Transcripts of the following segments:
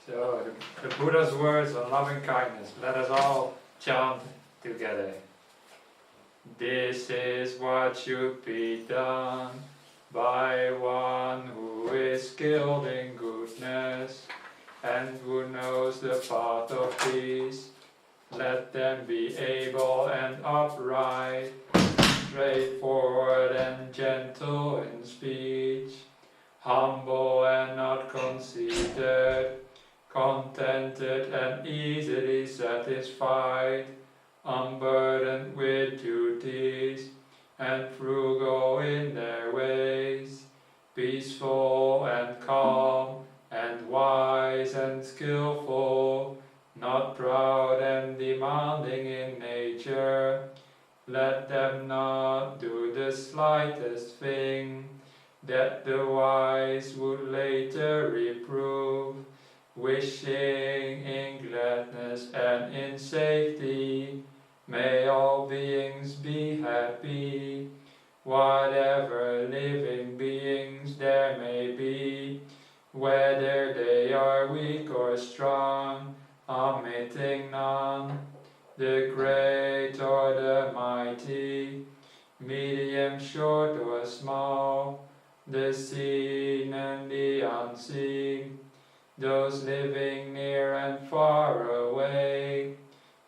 So, the Buddha's words on loving kindness. Let us all chant together. This is what should be done by one who is skilled in goodness and who knows the path of peace. Let them be able and upright, straightforward and gentle in speech, humble and not conceited, contented and easily satisfied, unburdened with duties, and frugal in their ways, peaceful and calm, and wise and skillful, not proud and demanding in nature. Let them not do the slightest thing that the wise would later reprove, wishing in gladness and in safety. May all beings be happy, whatever living beings there may be, whether they are weak or strong, omitting none, the great or the mighty, medium, short or small, the seen and the unseen, those living near and far away,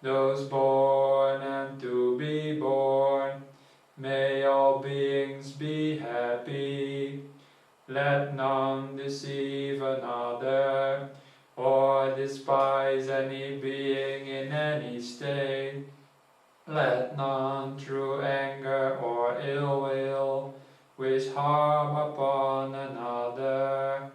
those born and to be born. May all beings be happy. Let none deceive another, or despise any being in any state. Let none through anger or ill will wish harm upon another,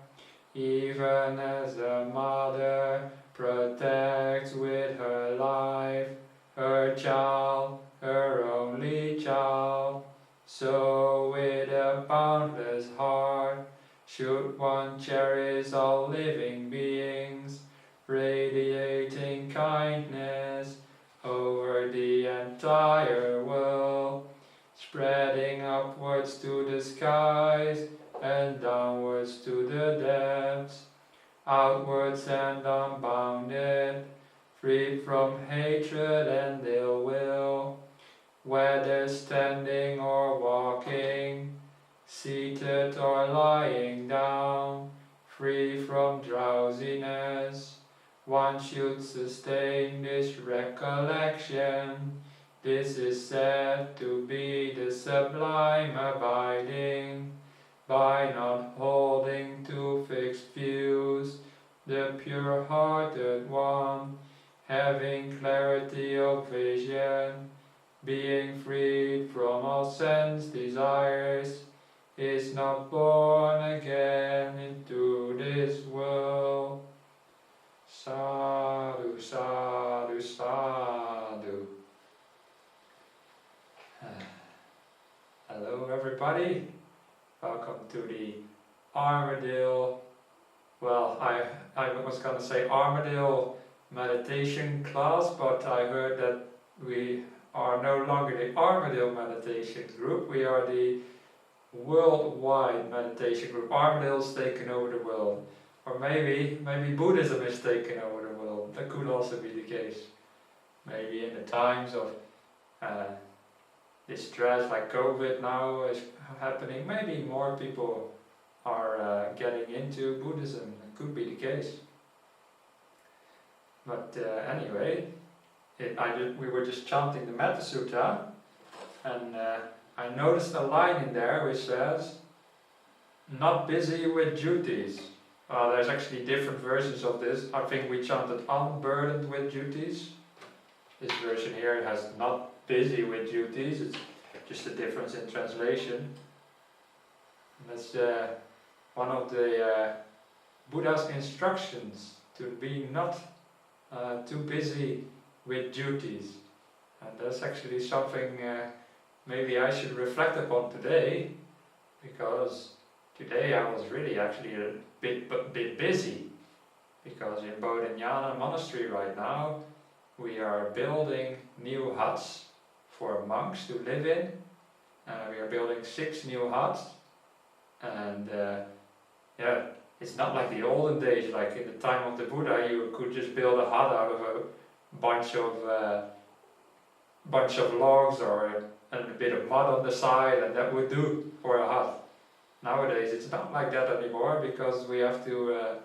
even as a mother protects with her life her child, her only child. So with a boundless heart should one cherish all living beings, radiating kindness over the entire world, spreading upwards to the skies and downwards to the depths, outwards and unbounded, free from hatred and ill will, whether standing or walking, seated or lying down, free from drowsiness. One should sustain this recollection. This is said to be the sublime abiding, by not holding to fixed views, the pure-hearted one, having clarity of vision, being freed from all sense desires, is not born again into this world. Sadhu, sadhu, sadhu. Hello everybody. Welcome to the Armadale, well, I was going to say Armadale Meditation class, but I heard that we are no longer the Armadale Meditation Group, we are the Worldwide Meditation Group. Armadale's taken over the world. Or maybe Buddhism is taken over the world. That could also be the case. Maybe in the times of distress like COVID now is happening, maybe more people are getting into Buddhism. It could be the case. But anyway, we were just chanting the Metta Sutta, and I noticed a line in there which says, not busy with duties. There's actually different versions of this. I think we chanted unburdened with duties. This version here has not busy with duties, it's just a difference in translation. And that's one of the Buddha's instructions, to be not too busy with duties. And that's actually something maybe I should reflect upon today, because today I was really actually a bit busy, because in Bodhinyana Monastery right now we are building new huts for monks to live in. We are building 6 new huts, and it's not like the olden days, like in the time of the Buddha, you could just build a hut out of a bunch of logs or a bit of mud on the side, and that would do for a hut. Nowadays it's not like that anymore, because we have to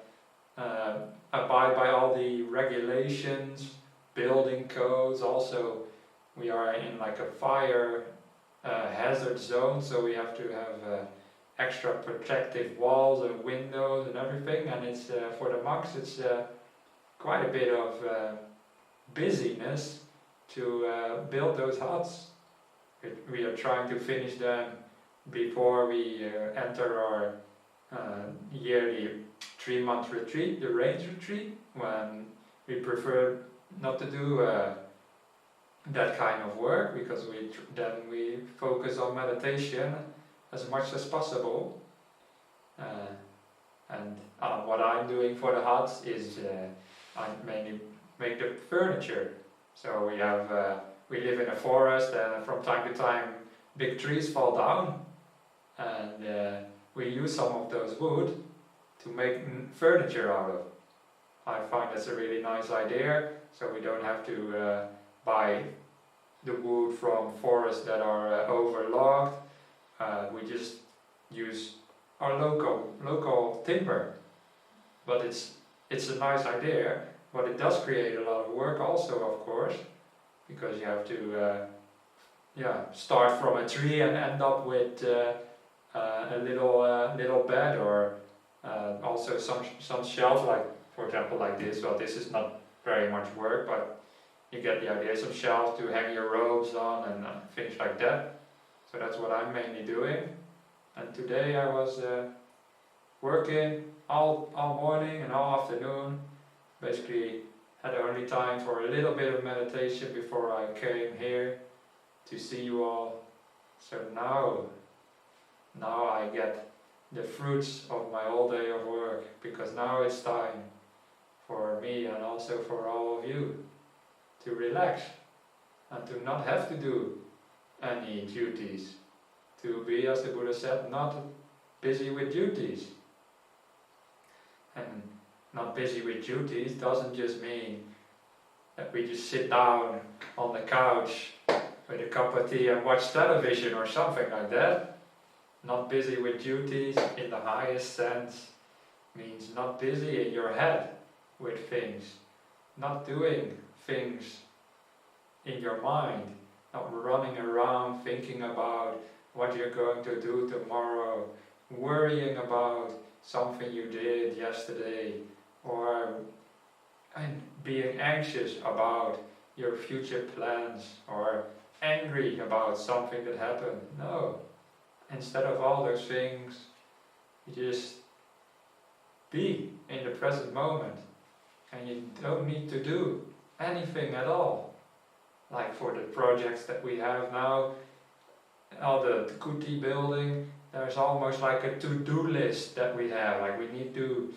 abide by all the regulations, building codes. Also, we are in like a fire hazard zone, so we have to have extra protective walls and windows and everything, and it's for the monks it's quite a bit of busyness to build those huts. We are trying to finish them before we enter our yearly 3-month retreat, the range retreat, when we prefer not to do that kind of work, because then we focus on meditation as much as possible. And what I'm doing for the huts is I mainly make the furniture. So we live in a forest, and from time to time big trees fall down, and we use some of those wood to make furniture out of. I find that's a really nice idea, so we don't have to buy the wood from forests that are overlogged. We just use our local timber. But it's a nice idea, but it does create a lot of work also, of course, because you have to start from a tree and end up with a little bed, or also some shelves, like for example like this. Well, this is not very much work, but you get the idea. Some shelves to hang your robes on and things like that. So that's what I'm mainly doing. And today I was working all morning and all afternoon. Basically had only time for a little bit of meditation before I came here to see you all. So now I get the fruits of my whole day of work, because now it's time for me and also for all of you to relax and to not have to do any duties, to be, as the Buddha said, not busy with duties. And not busy with duties doesn't just mean that we just sit down on the couch with a cup of tea and watch television or something like that. Not busy with duties in the highest sense means not busy in your head with things, not doing things in your mind, not running around thinking about what you're going to do tomorrow, worrying about something you did yesterday, or being anxious about your future plans, or angry about something that happened. No, instead of all those things, you just be in the present moment, and you don't need to do anything at all. Like for the projects that we have now, all the kuti building, there's almost like a to-do list that we have. Like we need to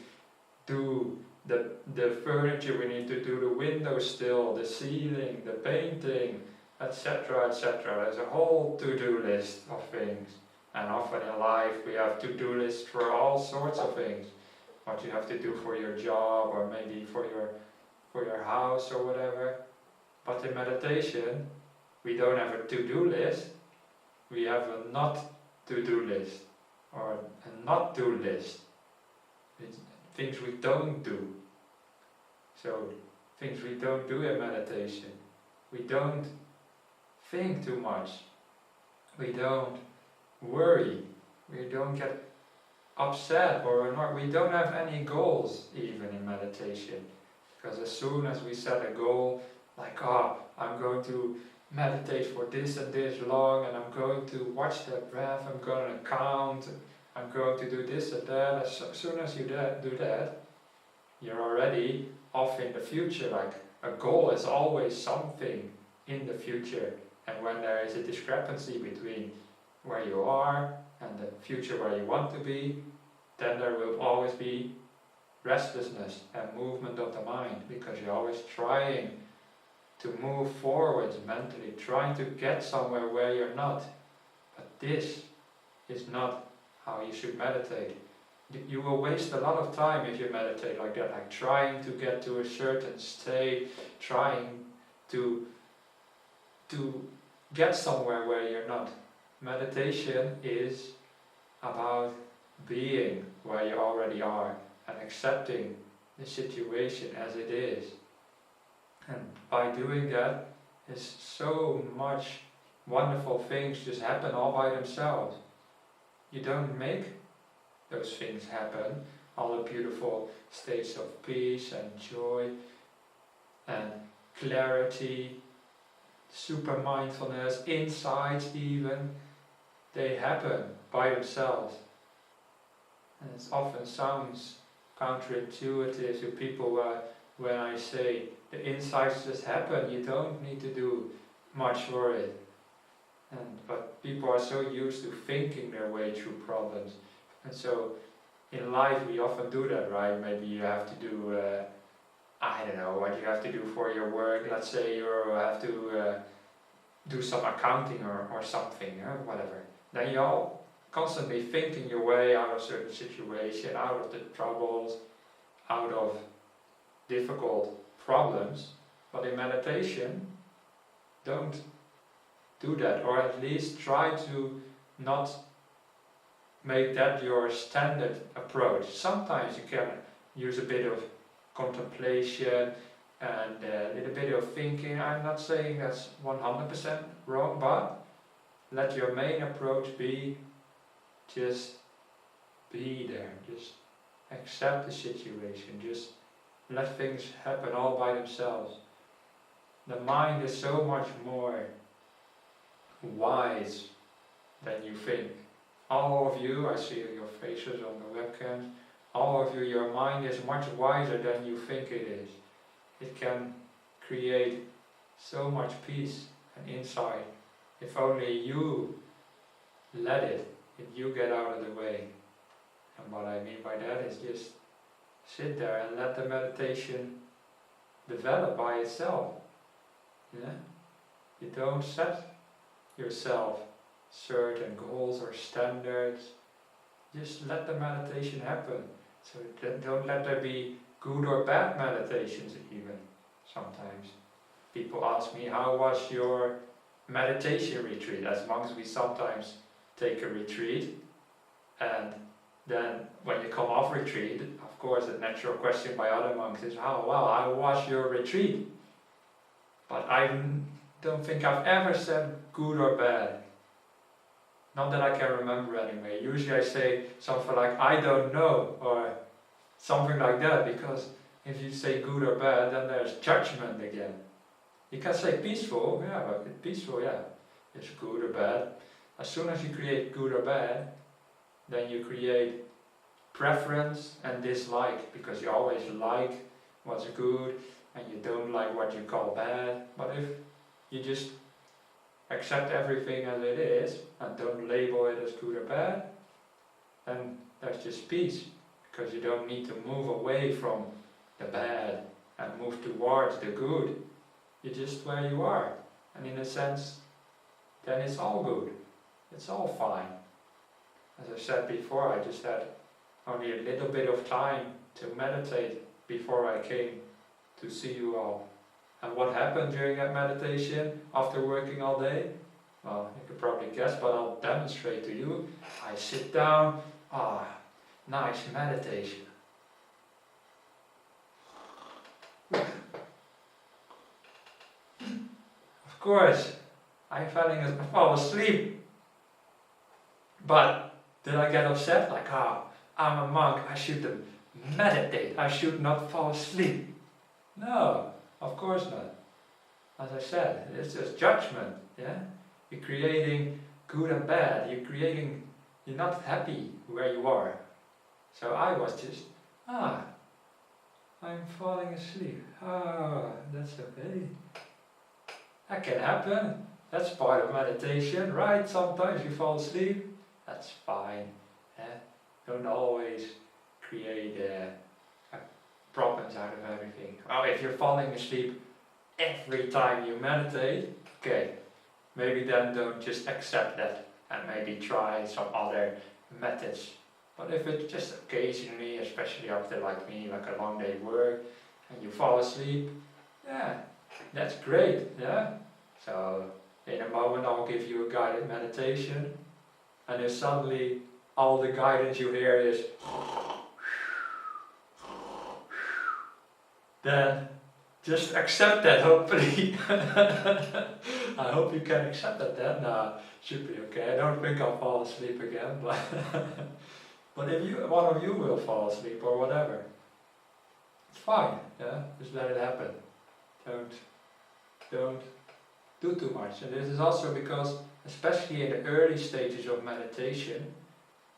do the furniture, we need to do the windows still, the ceiling, the painting, etc., etc. There's a whole to-do list of things. And often in life we have to-do lists for all sorts of things. What you have to do for your job, or maybe for your house or whatever. But in meditation, we don't have a to-do list. We have a not to-do list, or a not-do list. It's things we don't do. So, things we don't do in meditation. We don't think too much. We don't worry. We don't get upset, or we don't have any goals even in meditation. Because as soon as we set a goal, like, I'm going to meditate for this and this long, and I'm going to watch the breath, I'm going to count, I'm going to do this and that. As soon as you do that, you're already off in the future. Like, a goal is always something in the future, and when there is a discrepancy between where you are and the future where you want to be, then there will always be restlessness and movement of the mind, because you're always trying to move forward mentally, trying to get somewhere where you're not. But this is not how you should meditate. You will waste a lot of time if you meditate like that, like trying to get to a certain state, trying to get somewhere where you're not. Meditation is about being where you already are and accepting the situation as it is. And by doing that, there's so much wonderful things just happen all by themselves. You don't make those things happen, all the beautiful states of peace and joy and clarity, super mindfulness, insights even, they happen by themselves. And it often sounds counterintuitive to people when I say the insights just happen, you don't need to do much for it. But people are so used to thinking their way through problems. And so in life we often do that, right? Maybe you have to do, I don't know what you have to do for your work. Let's say you have to do some accounting or something, whatever. Then you're all constantly thinking your way out of certain situation, out of the troubles, out of difficult problems. But in meditation, don't do that, or at least try to not make that your standard approach. Sometimes you can use a bit of contemplation and a little bit of thinking. I'm not saying that's 100% wrong, but let your main approach be just be there, just accept the situation, just let things happen all by themselves. The mind is so much more wise than you think. All of you, I see your faces on the webcam, all of you, your mind is much wiser than you think it is. It can create so much peace and insight if only you let it, if you get out of the way. And what I mean by that is just sit there and let the meditation develop by itself. Yeah? You don't set yourself certain goals or standards. Just let the meditation happen. So don't let there be good or bad meditations even. Sometimes people ask me, how was your meditation retreat? As monks we sometimes take a retreat, and then when you come off retreat, of course the natural question by other monks is, how was your retreat? But I don't think I've ever said good or bad. Not that I can remember anyway. Usually I say something like, I don't know, or something like that, because if you say good or bad, then there's judgment again. You can say peaceful, yeah, but peaceful, yeah, it's good or bad. As soon as you create good or bad, then you create preference and dislike, because you always like what's good and you don't like what you call bad. But if you just accept everything as it is and don't label it as good or bad, then there's just peace, because you don't need to move away from the bad and move towards the good. You're just where you are, and in a sense then it's all good, it's all fine. As I said before, I just had only a little bit of time to meditate before I came to see you all. And what happened during that meditation after working all day? Well, you could probably guess, but I'll demonstrate to you. I sit down, nice meditation. Of course, I fall asleep. But did I get upset? Like, I'm a monk, I should meditate, I should not fall asleep. No, of course not. As I said, it's just judgment, yeah? You're creating good and bad, you're not happy where you are. So I was just, I'm falling asleep. That's okay. That can happen. That's part of meditation, right? Sometimes you fall asleep. That's fine. Don't always create problems out of everything. Well, if you're falling asleep every time you meditate, okay, maybe then don't just accept that and maybe try some other methods But if it's just occasionally, especially after like me, like a long day work, and you fall asleep, yeah, that's great, yeah? So in a moment I'll give you a guided meditation, and if suddenly all the guidance you hear is then just accept that, hopefully. I hope you can accept that then. Should be okay. I don't think I'll fall asleep again, but but if one of you will fall asleep or whatever, it's fine, yeah? Just let it happen. Don't do too much. And this is also because, especially in the early stages of meditation,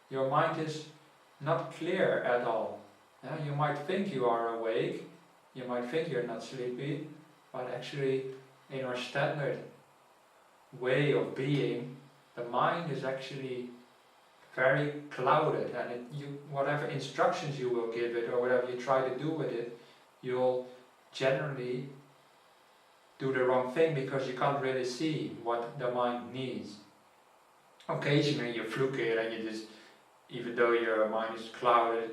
your mind is not clear at all. Yeah? You might think you are awake, you might think you're not sleepy, but actually in our standard way of being, the mind is actually very clouded, and whatever instructions you will give it or whatever you try to do with it, you'll generally do the wrong thing because you can't really see what the mind needs. Occasionally you fluke it and you just, even though your mind is clouded,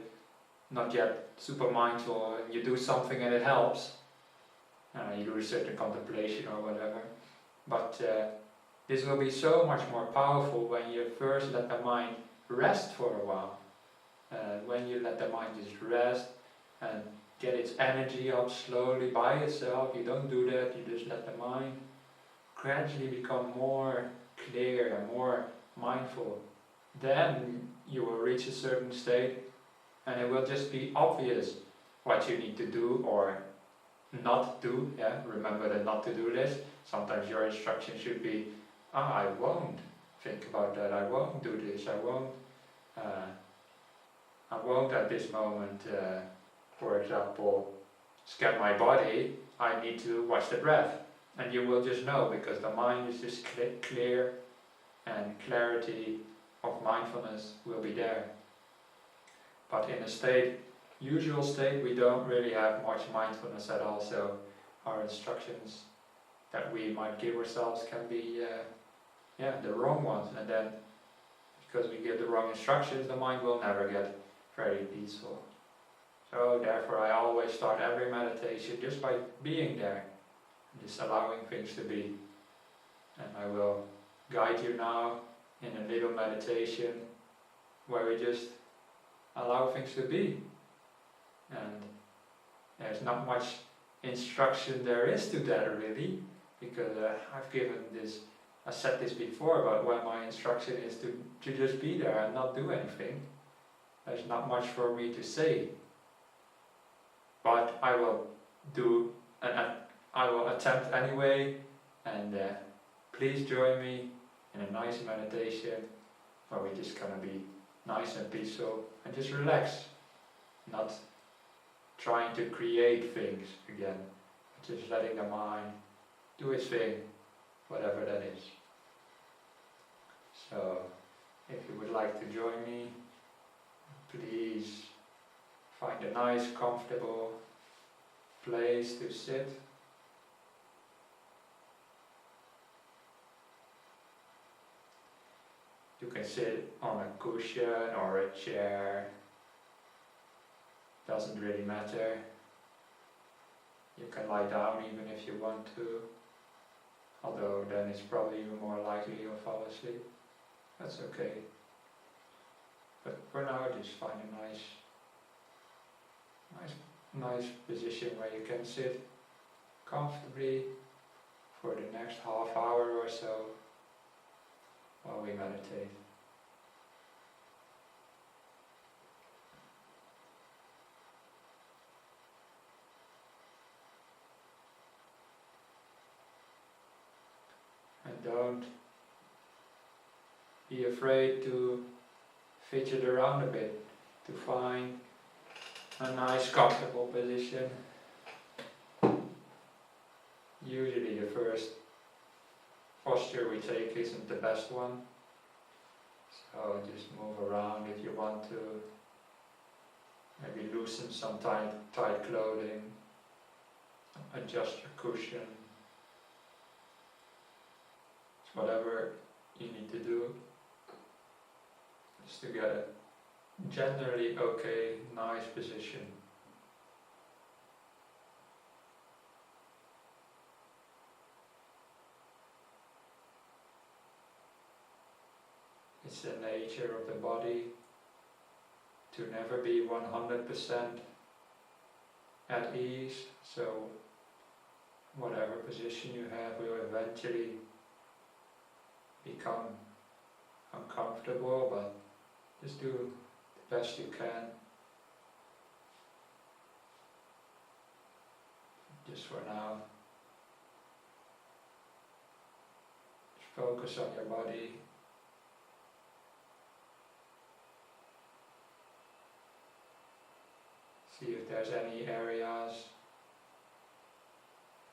not yet super mindful, and you do something and it helps. You do a certain contemplation or whatever. But this will be so much more powerful when you first let the mind rest for a while. When you let the mind just rest and get its energy up slowly by itself, you don't do that, you just let the mind gradually become more clear and more mindful. Then you will reach a certain state and it will just be obvious what you need to do or not do. Yeah? Remember the not to do list. Sometimes your instruction should be, I won't think about that, I won't do this, I won't at this moment, for example, scan my body, I need to watch the breath. And you will just know, because the mind is just clear, and clarity of mindfulness will be there. But in a usual state, we don't really have much mindfulness at all, so our instructions that we might give ourselves can be the wrong ones, and then because we give the wrong instructions, the mind will never get very peaceful. So therefore I always start every meditation just by being there, just allowing things to be. And I will guide you now in a little meditation where we just allow things to be. And there's not much instruction there is to that really, because I said this before, but when my instruction is to just be there and not do anything, there's not much for me to say. But I will do, and I will attempt anyway, and please join me in a nice meditation where we're just gonna be nice and peaceful and just relax, not trying to create things again, just letting the mind do its thing, whatever that is. So, if you would like to join me, please find a nice, comfortable place to sit. You can sit on a cushion or a chair, doesn't really matter. You can lie down even if you want to, although then it's probably even more likely you'll fall asleep. That's okay. But for now, just find a nice position where you can sit comfortably for the next half hour or so while we meditate. And don't be afraid to fidget around a bit to find a nice comfortable position. Usually the first posture we take isn't the best one, so just move around if you want to. Maybe loosen some tight clothing, adjust your cushion. It's whatever you need to do just to get a generally okay, nice position. It's the nature of the body to never be 100% at ease, so whatever position you have will eventually become uncomfortable, but just do the best you can. Just for now, just focus on your body. See if there's any areas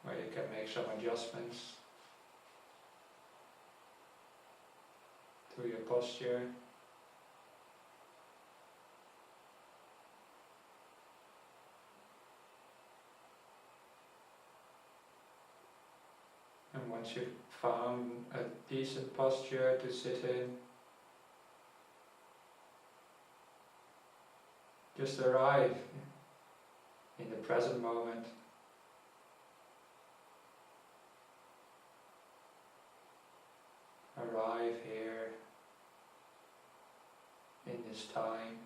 where you can make some adjustments to your posture. And once you've found a decent posture to sit in, just arrive in the present moment. Arrive here in this time.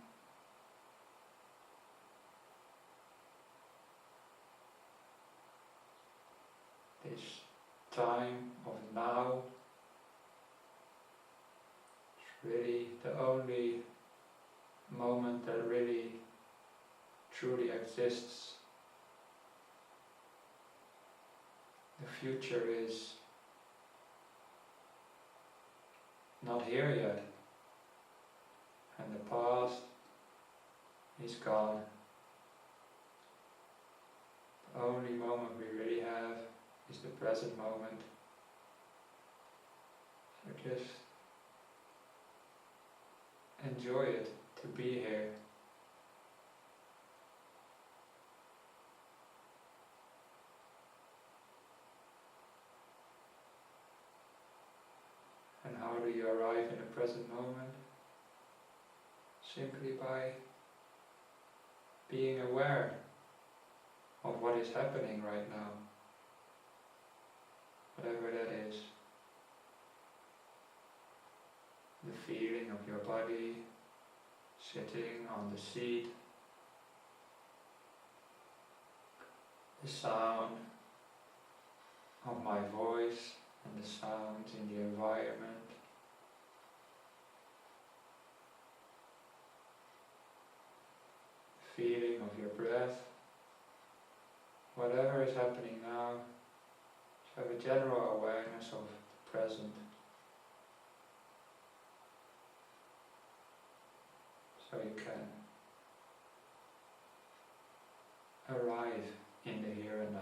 This time of now is really the only moment that really truly exists. The future is not here yet, and the past is gone. The only moment we really have is the present moment. So just enjoy it, to be here. And how do you arrive in the present moment? Simply by being aware of what is happening right now, whatever that is. The feeling of your body sitting on the seat, the sound of my voice and the sounds in the environment. Feeling of your breath, whatever is happening now, just have a general awareness of the present. So you can arrive in the here and now.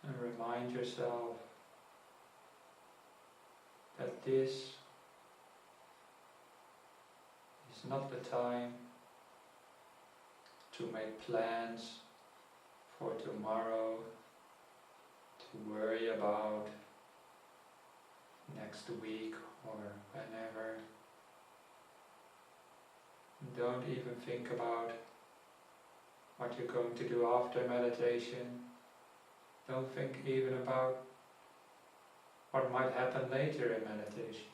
And remind yourself that this is not the time to make plans for tomorrow, to worry about next week or whenever. Don't even think about what you're going to do after meditation. Don't think even about what might happen later in meditation.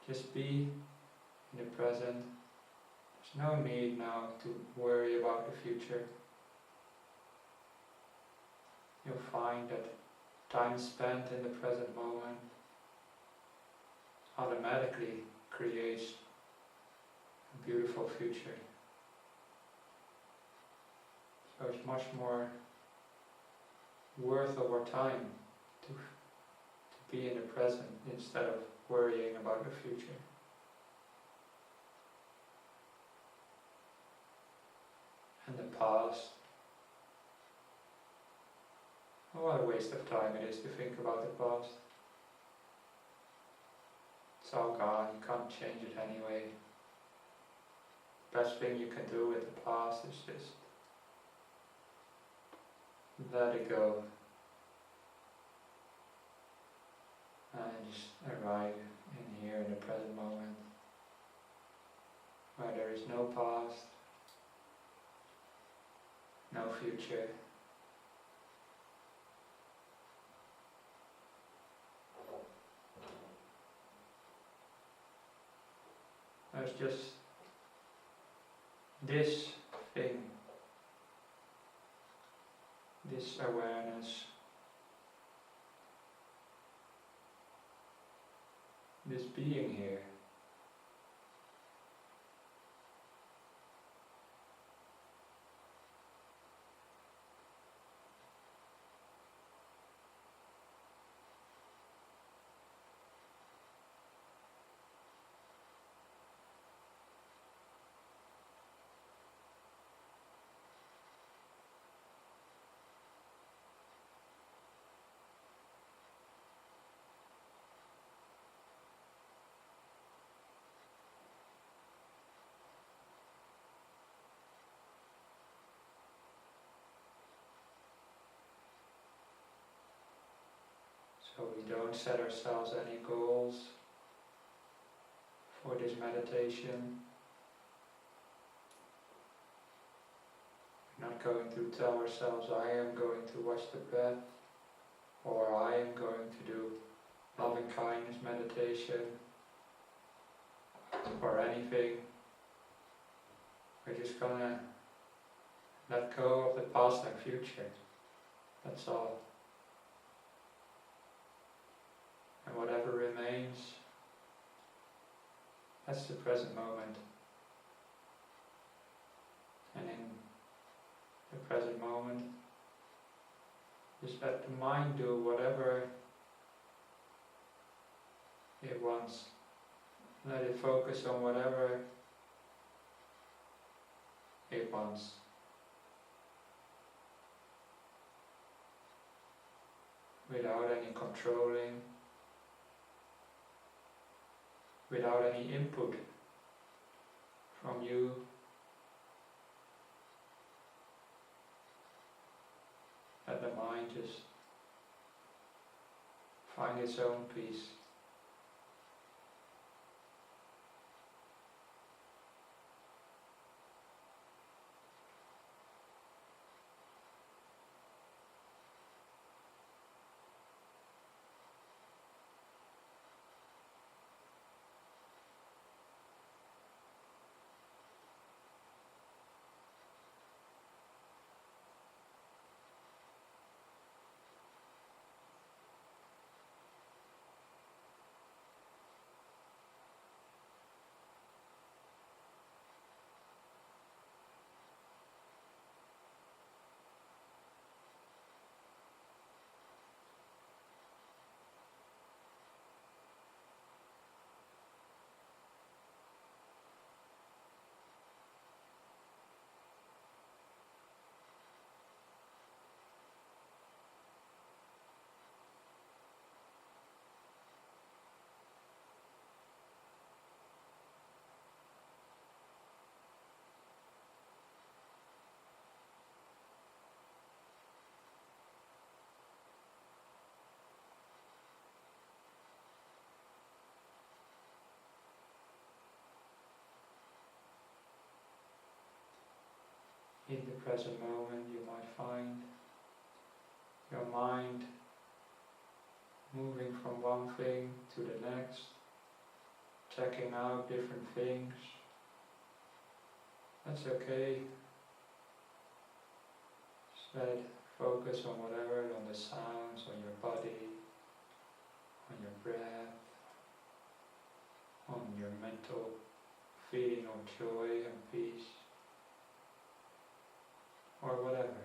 Just be in the present. There's no need now to worry about the future. You'll find that time spent in the present moment automatically creates a beautiful future. So it's much more worth our time to be in the present instead of worrying about the future. And the past. What a waste of time it is to think about the past. It's all gone, you can't change it anyway. Best thing you can do with the past is just let it go and just arrive in here in the present moment where there is no past, no future. There's just this thing, this awareness, this being here. So we don't set ourselves any goals for this meditation. We're not going to tell ourselves, I am going to watch the breath, or I am going to do loving kindness meditation, or anything. We're just gonna let go of the past and future. That's all. And whatever remains, that's the present moment. And in the present moment, just let the mind do whatever it wants. Let it focus on whatever it wants. Without any controlling, without any input from you. Let the mind just find its own peace. In the present moment, you might find your mind moving from one thing to the next, checking out different things. That's okay. Just let it focus on whatever, on the sounds, on your body, on your breath, on your mental feeling of joy and peace, or whatever.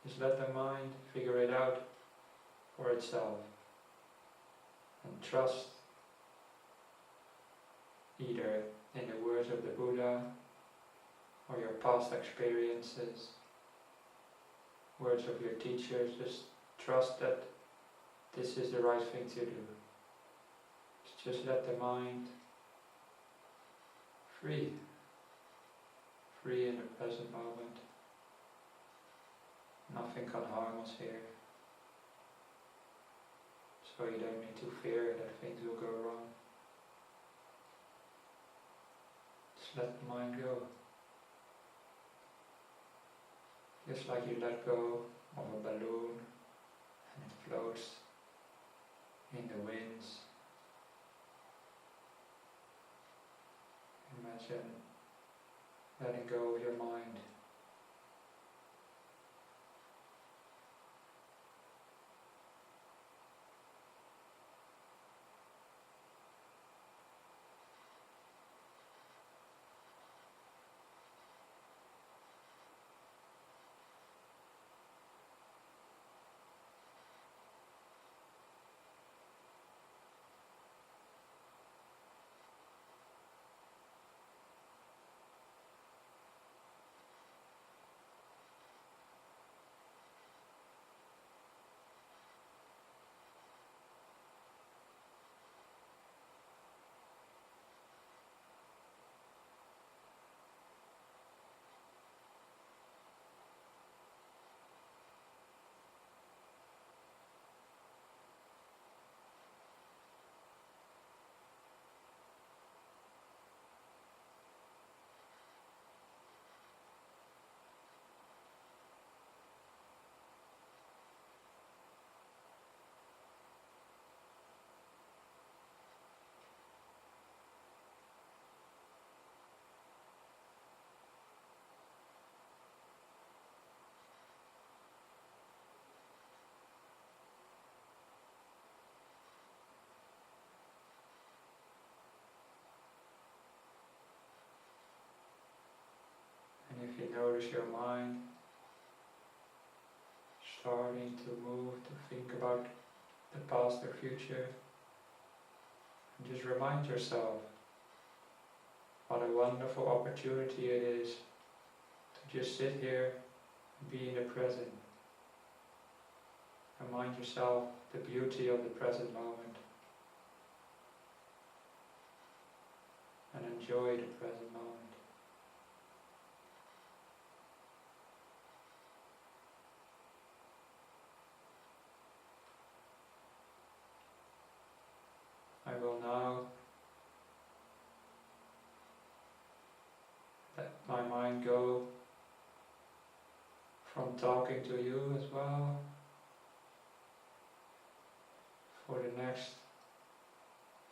Just let the mind figure it out for itself and trust either in the words of the Buddha or your past experiences, words of your teachers. Just trust that this is the right thing to do. Just let the mind free in the present moment. Nothing can harm us here. So you don't need to fear that things will go wrong. Just let the mind go. Just like you let go of a balloon and it floats in the winds. Imagine letting go of your mind. If you notice your mind starting to move, to think about the past or future, and just remind yourself what a wonderful opportunity it is to just sit here and be in the present. Remind yourself the beauty of the present moment and enjoy the present moment. I will now let my mind go from talking to you as well for the next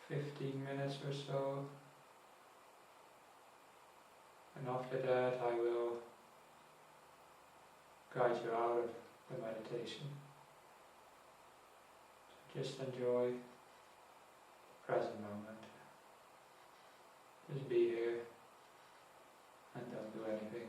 15 minutes or so, and after that I will guide you out of the meditation. So just enjoy present moment. Just be here and don't do anything.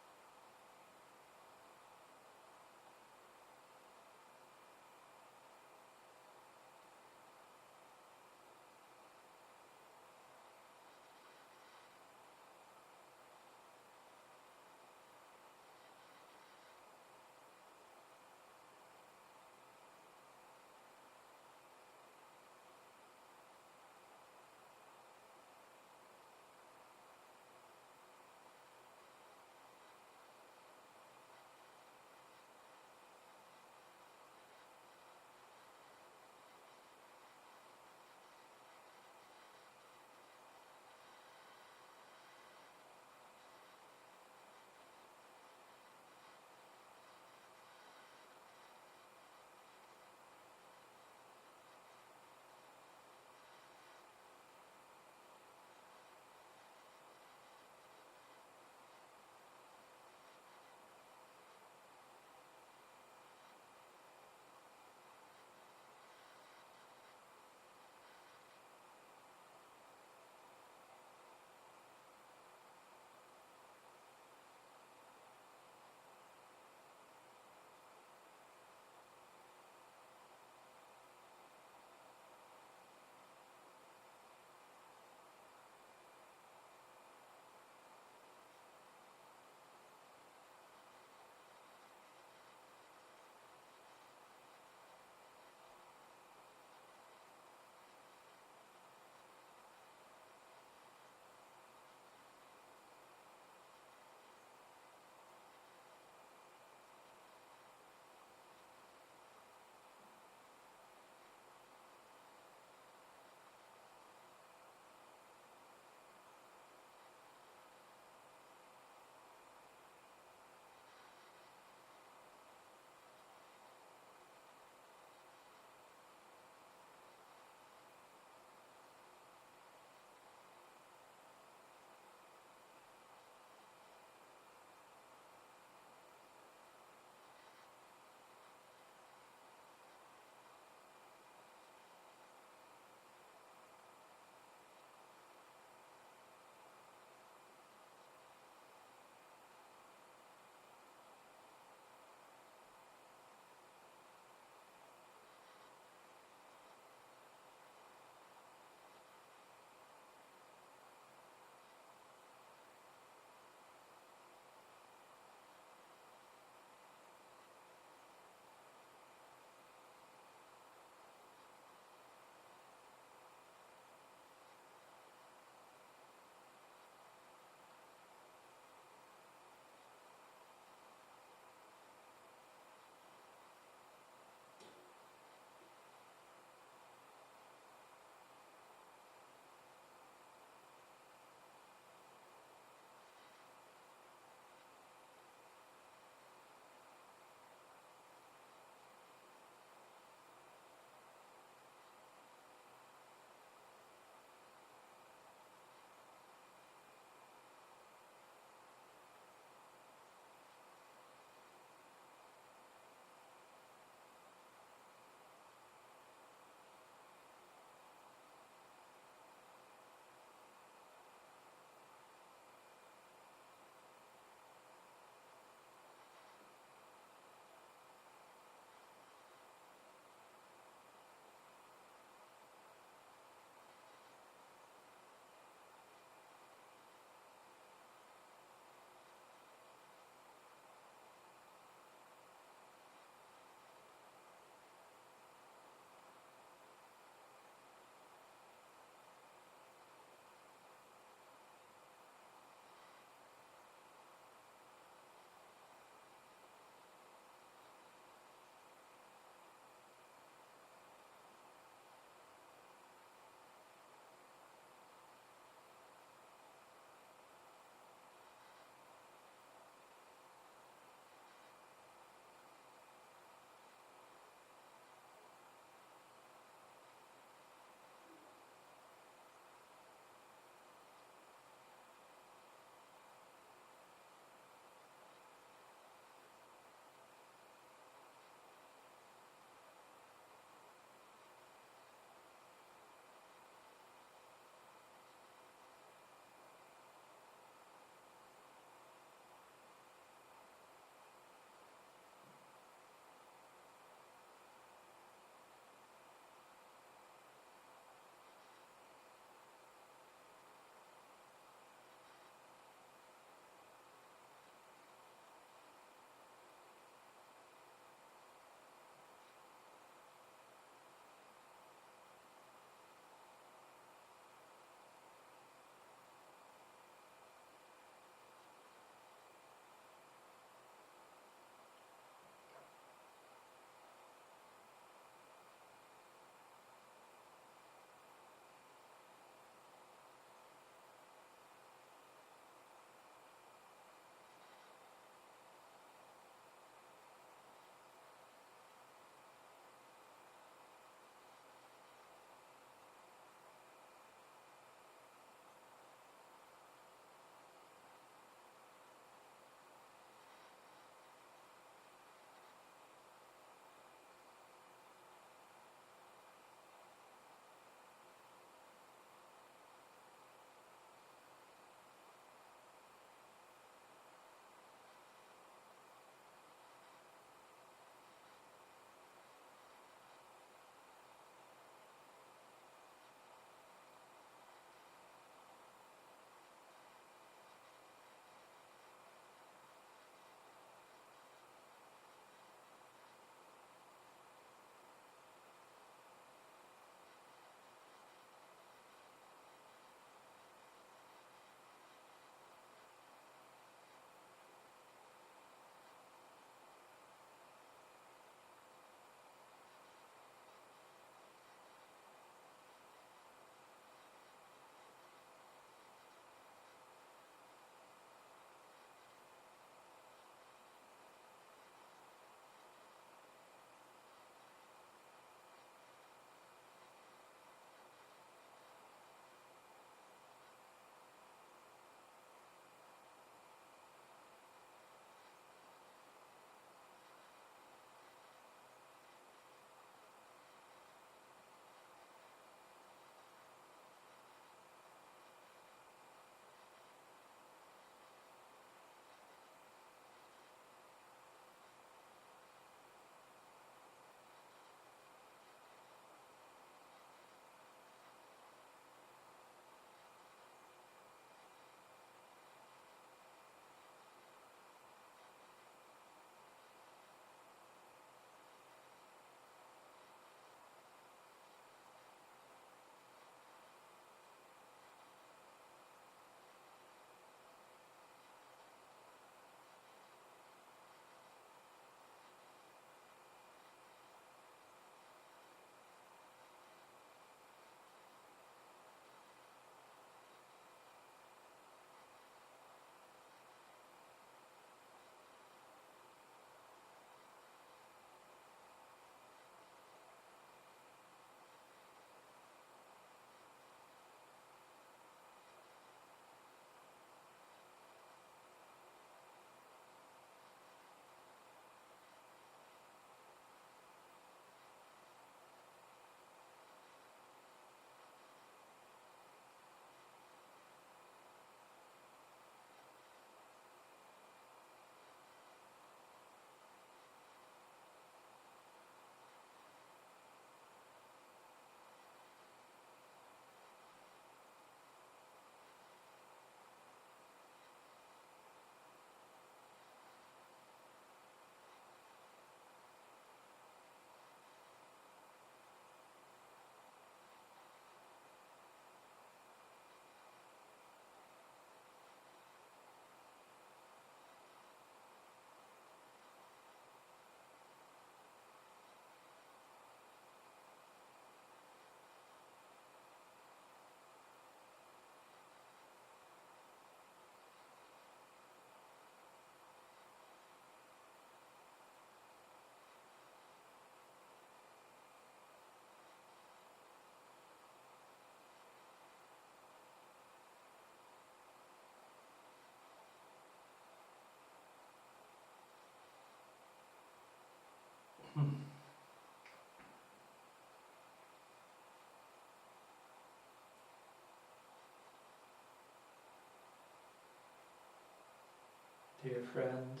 Dear friends,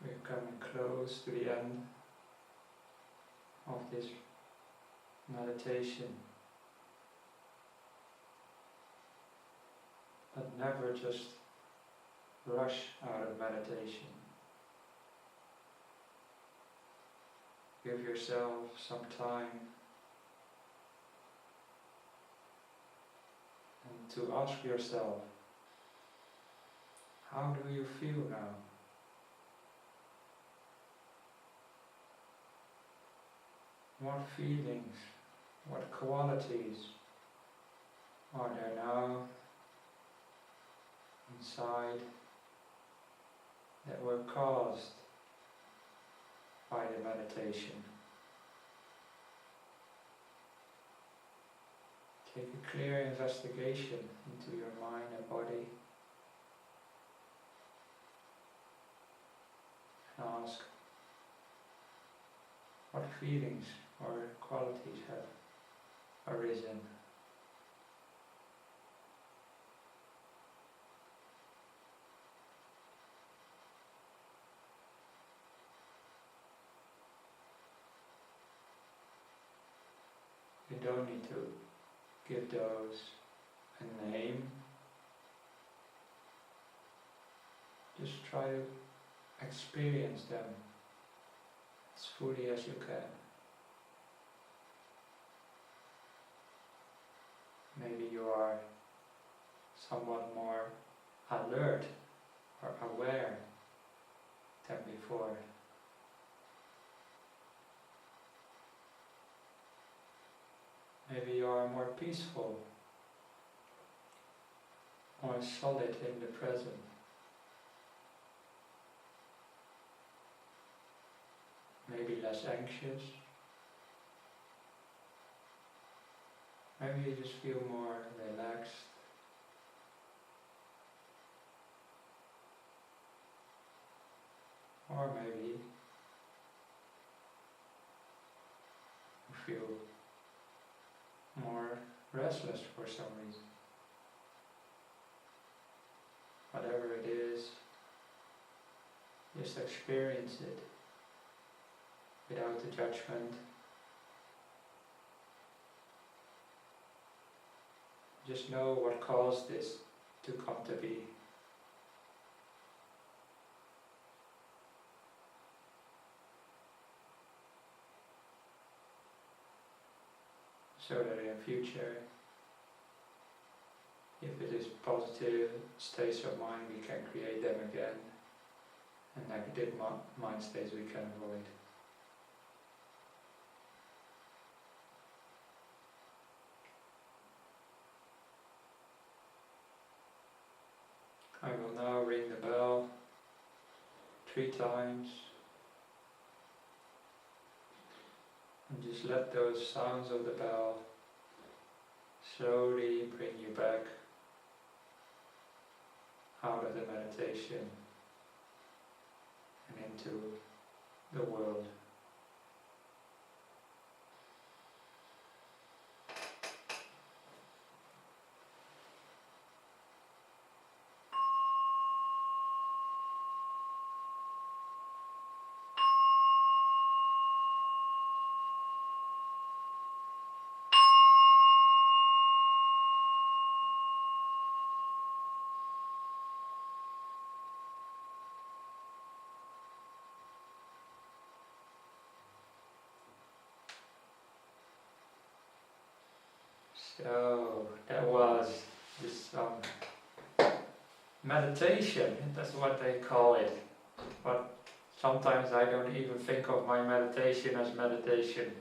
we're coming close to the end of this meditation. But never just rush out of meditation. Give yourself some time and to ask yourself, how do you feel now? What feelings, what qualities are there now inside that were caused by the meditation? Take a clear investigation into your mind and body and ask, what feelings or qualities have arisen? You don't need to give those a name. Just try to experience them as fully as you can. Maybe you are somewhat more alert or aware than before. Maybe you are more peaceful, more solid in the present. Maybe less anxious. Maybe you just feel more relaxed. Or maybe you feel more restless for some reason. Whatever it is, just experience it without the judgment. Just know what caused this to come to be. So that in future, if it is positive states of mind, we can create them again, and negative mind states we can avoid. I will now ring the bell 3 times. And just let those sounds of the bell slowly bring you back out of the meditation and into the world. So that was this meditation, that's what they call it. But sometimes I don't even think of my meditation as meditation.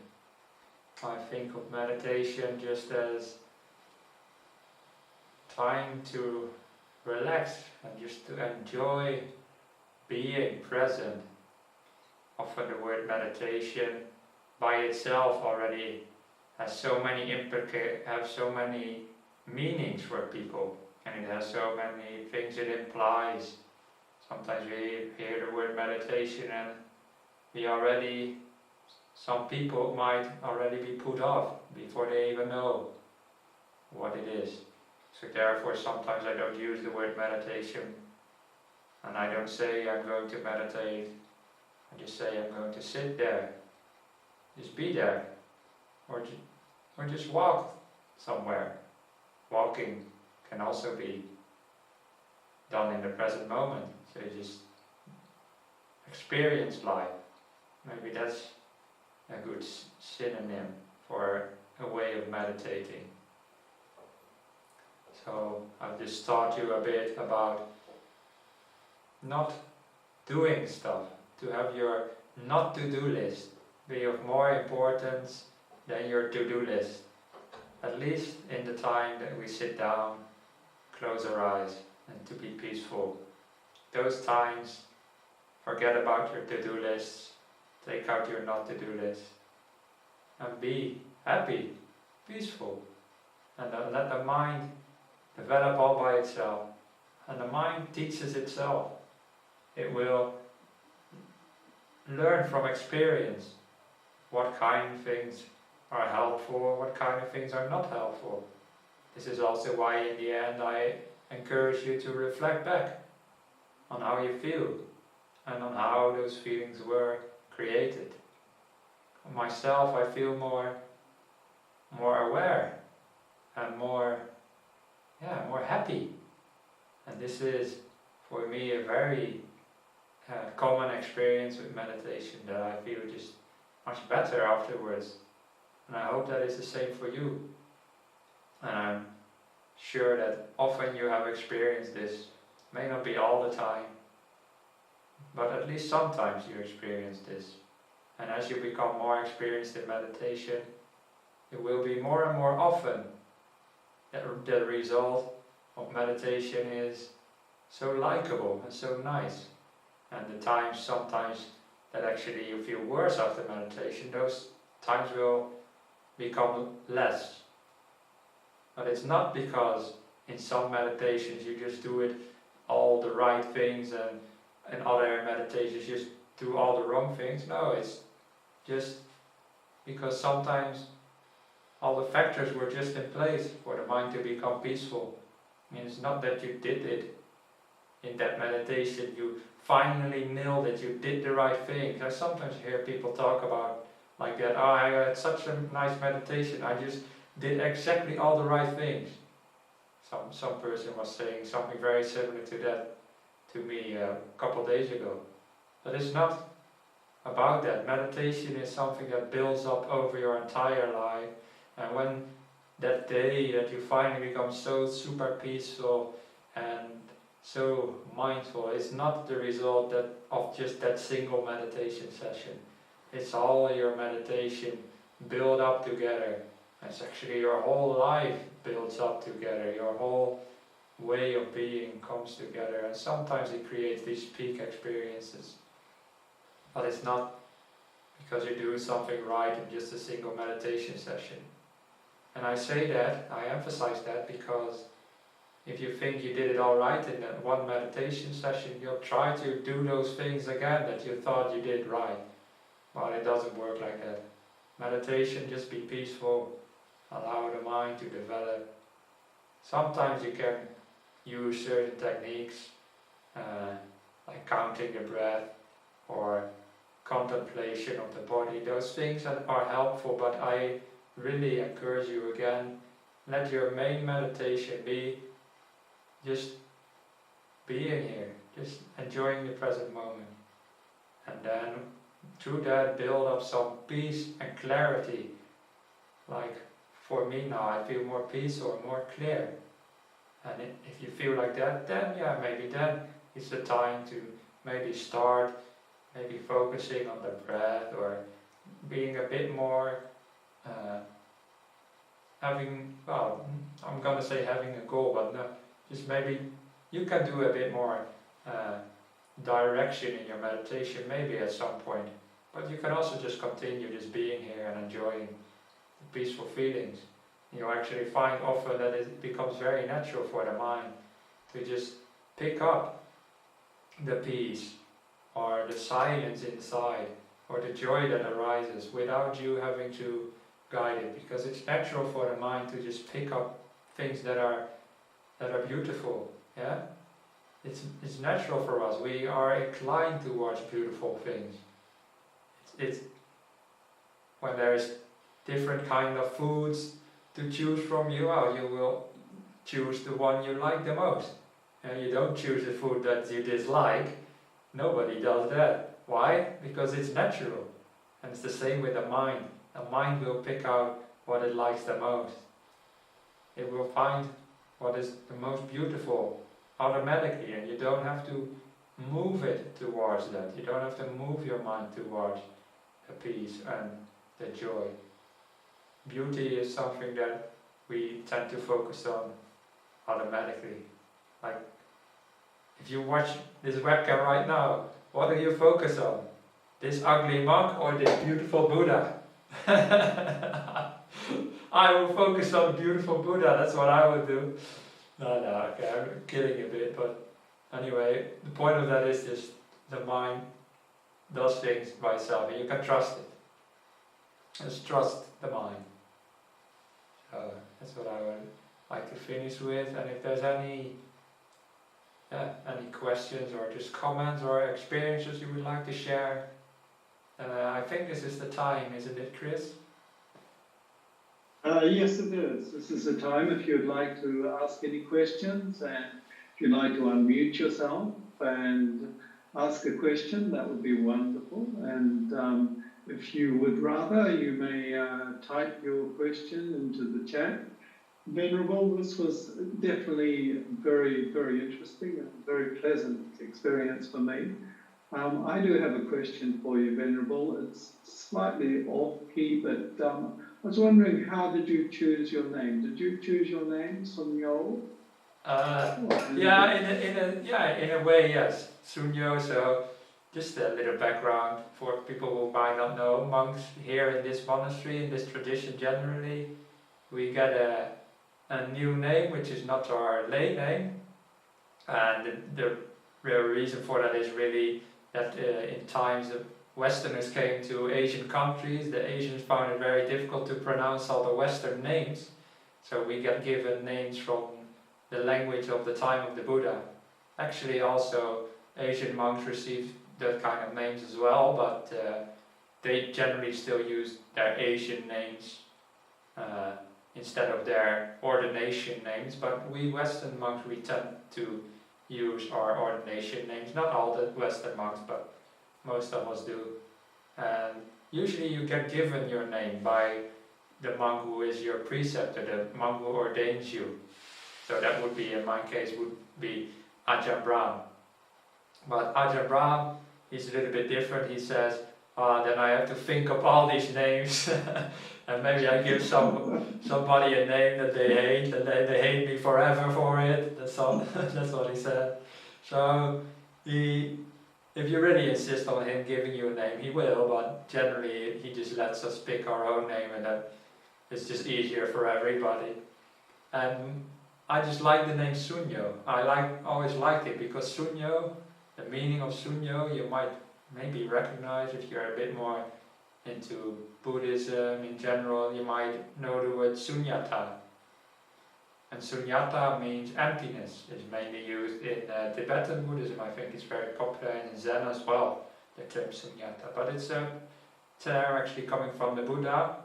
I think of meditation just as time to relax and just to enjoy being present. Often the word meditation by itself already has so many meanings for people, and it has so many things it implies, Sometimes we hear the word meditation and some people might already be put off before they even know what it is. So therefore sometimes I don't use the word meditation, and I don't say I'm going to meditate. I just say I'm going to sit there, just be there, or just walk somewhere. Walking can also be done in the present moment, so you just experience life. Maybe that's a good synonym for a way of meditating. So I've just taught you a bit about not doing stuff, to have your not to-do list be of more importance than your to-do list. At least in the time that we sit down, close our eyes, and to be peaceful. Those times, forget about your to-do lists, take out your not to-do list, and be happy, peaceful, and let the mind develop all by itself. And the mind teaches itself. It will learn from experience what kind of things are helpful, what kind of things are not helpful. This is also why in the end I encourage you to reflect back on how you feel and on how those feelings were created. For myself, I feel more aware and more happy. And this is for me a very common experience with meditation, that I feel just much better afterwards. And I hope that is the same for you. And I'm sure that often you have experienced this. May not be all the time, but at least sometimes you experience this. And as you become more experienced in meditation, it will be more and more often that the result of meditation is so likable and so nice. And the times sometimes that actually you feel worse after meditation, those times will become less. But it's not because in some meditations you just do it all the right things and in other meditations just do all the wrong things. No, it's just because sometimes all the factors were just in place for the mind to become peaceful. I mean, it's not that you did it in that meditation, you finally nailed it, you did the right thing. I sometimes hear people talk about like that, oh, I had such a nice meditation, I just did exactly all the right things. Some person was saying something very similar to that to me a couple of days ago. But it's not about that. Meditation is something that builds up over your entire life, and when that day that you finally become so super peaceful and so mindful, it's not the result of just that single meditation session. It's all your meditation build up together. It's actually your whole life builds up together. Your whole way of being comes together, and sometimes it creates these peak experiences. But it's not because you do something right in just a single meditation session. And I say that, I emphasize that, because if you think you did it all right in that one meditation session, you'll try to do those things again that you thought you did right. Well, it doesn't work like that. Meditation, just be peaceful, allow the mind to develop. Sometimes you can use certain techniques, like counting the breath or contemplation of the body. Those things are helpful, but I really encourage you again, let your main meditation be just being here, just enjoying the present moment. And then through that build up some peace and clarity. Like for me now, I feel more peaceful, more clear. And if you feel like that, then yeah, maybe then it's the time to maybe start maybe focusing on the breath, or being a bit more I'm gonna say having a goal, but no, just maybe you can do a bit more direction in your meditation maybe at some point, but you can also just continue just being here and enjoying the peaceful feelings. You actually find often that it becomes very natural for the mind to just pick up the peace or the silence inside or the joy that arises without you having to guide it, because it's natural for the mind to just pick up things that are beautiful. Yeah, it's natural for us. We are inclined towards beautiful things. It's when there's different kind of foods to choose from, you will choose the one you like the most. And you don't choose the food that you dislike. Nobody does that. Why? Because it's natural. And it's the same with the mind. The mind will pick out what it likes the most. It will find what is the most beautiful automatically, and you don't have to move it towards that. You don't have to move your mind towards the peace and the joy. Beauty is something that we tend to focus on automatically. Like, if you watch this webcam right now, what do you focus on? This ugly monk or this beautiful Buddha? I will focus on the beautiful Buddha, that's what I would do. No, okay, I'm kidding a bit, but anyway, the point of that is just the mind does things by itself, and you can trust it. Just trust the mind. So that's what I would like to finish with, and if there's any questions or just comments or experiences you would like to share, I think this is the time, isn't it, Chris? Yes, it is. This is the time if you'd like to ask any questions, and if you'd like to unmute yourself and ask a question, that would be wonderful. And if you would rather, you may type your question into the chat. Venerable, this was definitely very, very interesting and a very pleasant experience for me. I do have a question for you, Venerable. It's slightly off-key, but I was wondering, how did you choose your name? Did you choose your name, Sunyo? In a way, yes. Sunyo, so just a little background for people who might not know. Monks here in this monastery, in this tradition generally, we get a new name, which is not our lay name. And the real reason for that is really that in times of Westerners came to Asian countries, the Asians found it very difficult to pronounce all the Western names. So we get given names from the language of the time of the Buddha. Actually also Asian monks received that kind of names as well, but they generally still use their Asian names instead of their ordination names. But we Western monks, we tend to use our ordination names. Not all the Western monks, but most of us do. And usually you get given your name by the monk who is your preceptor, the monk who ordains you. So that would be, in my case, would be Ajahn Brahm. But Ajahn Brahm, he's a little bit different. He says, then I have to think of all these names and maybe I give somebody a name that they hate and they hate me forever for it. That's what he said. So if you really insist on him giving you a name, he will, but generally he just lets us pick our own name, and that it's just easier for everybody. And I just like the name Sunyo. I always liked it because Sunyo, the meaning of Sunyo, you might maybe recognize if you're a bit more into Buddhism in general. You might know the word Sunyata. And Sunyata means emptiness. It's mainly used in Tibetan Buddhism. I think it's very popular in Zen as well, the term Sunyata. But it's a term actually coming from the Buddha.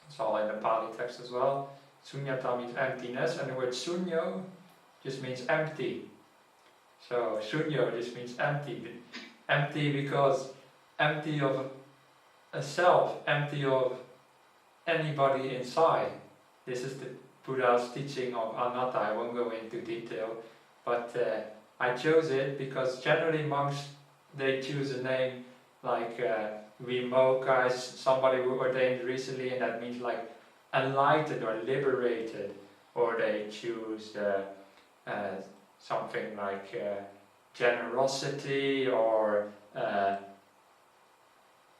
It's all in the Pali text as well. Sunyata means emptiness, and the word Sunyo just means empty. So Sunyo just means empty. Empty because empty of a self, empty of anybody inside. This is the Buddha's teaching of Anata. I won't go into detail, but I chose it because generally monks, they choose a name like Vimoka is somebody who ordained recently, and that means like enlightened or liberated, or they choose something like generosity, or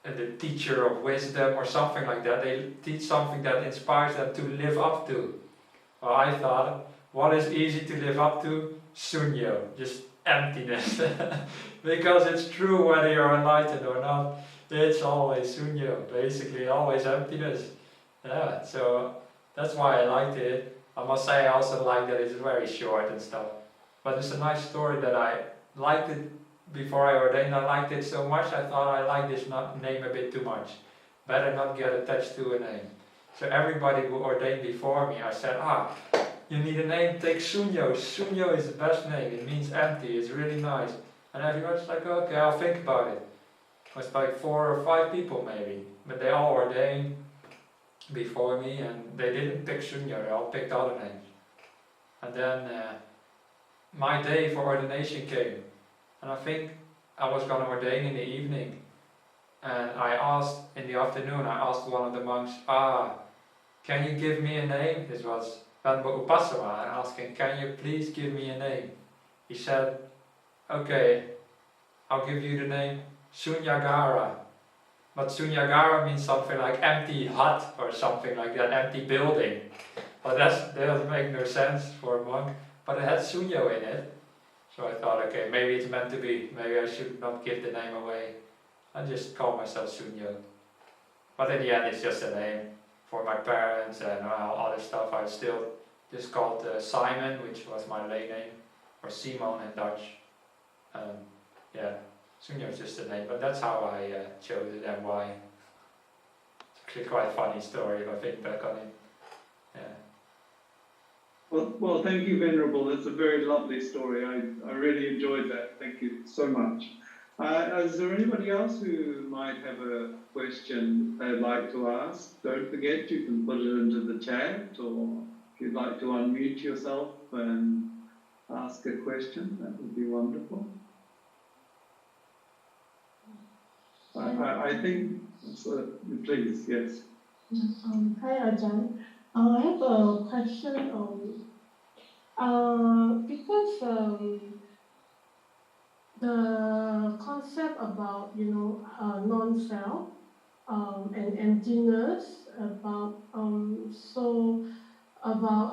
the teacher of wisdom, or something like that. They teach something that inspires them to live up to. Well, I thought, what is easy to live up to? Sunyo. Just emptiness. Because it's true whether you're enlightened or not, it's always Sunyo, basically always emptiness. Yeah, so that's why I liked it. I must say I also like that it's very short and stuff. But it's a nice story that I liked it before I ordained. I liked it so much I thought I like this name a bit too much. Better not get attached to a name. So everybody who ordained before me, I said, you need a name, take Sunyo. Sunyo is the best name, it means empty, it's really nice. And everyone's like, okay, I'll think about it. It was like 4 or 5 people maybe, but they all ordained before me and they didn't pick Sunyo, they all picked other names. And then my day for ordination came, and I think I was going to ordain in the evening. And I asked, in the afternoon, I asked one of the monks, can you give me a name? This was Venerable Upasama, I asked him, can you please give me a name? He said, okay, I'll give you the name Sunyagara. But Sunyagara means something like empty hut or something like that, empty building. But that doesn't make no sense for a monk. But it had Sunyo in it. So I thought, okay, maybe it's meant to be. Maybe I should not give the name away. I just call myself Sunyo. But in the end, it's just a name for my parents and other stuff. I still just called Simon, which was my lay name, or Simon in Dutch. Yeah, Sunyo is just a name, but that's how I chose it and why. It's actually quite a funny story if I think back on it. Yeah. Well, thank you, Venerable. That's a very lovely story. I really enjoyed that. Thank you so much. Is there anybody else who might have a question they'd like to ask? Don't forget, you can put it into the chat, or if you'd like to unmute yourself and ask a question, that would be wonderful. I think, please, yes. Hi, Ajahn. I have a question because the concept about non-self and emptiness, about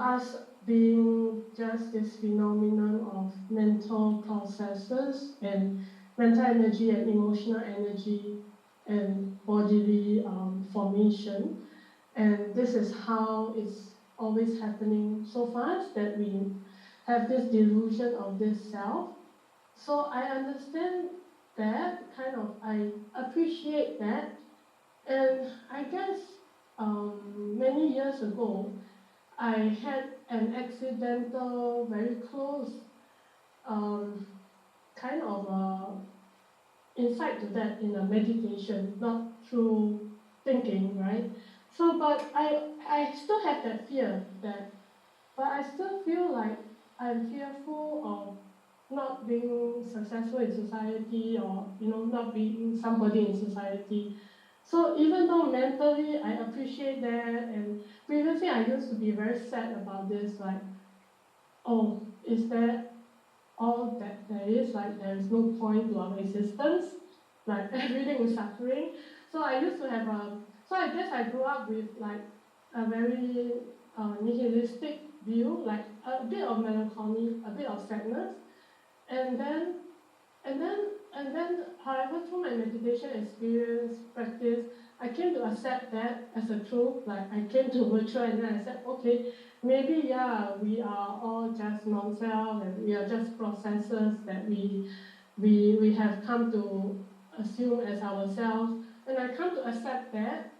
us being just this phenomenon of mental processes and mental energy and emotional energy and bodily formation, and this is how it's always happening so fast, that we have this delusion of this self. So I understand that, I appreciate that, and I guess many years ago, I had an accidental, very close insight to that in a meditation, not through thinking, right? So, but I still have that fear, but I still feel like I'm fearful of not being successful in society, or not being somebody in society. So even though mentally I appreciate that, and previously I used to be very sad about this, like, oh, is that all that there is? Like, there is no point to our existence, like everything is suffering. So I used to have so I guess I grew up with like a very nihilistic view, like a bit of melancholy, a bit of sadness. And then, however, through my meditation experience, practice, I came to accept that as a truth. Like, I came to virtual, and then I said, okay, maybe, yeah, we are all just non-self, and we are just processes that we have come to assume as ourselves. And I come to accept that,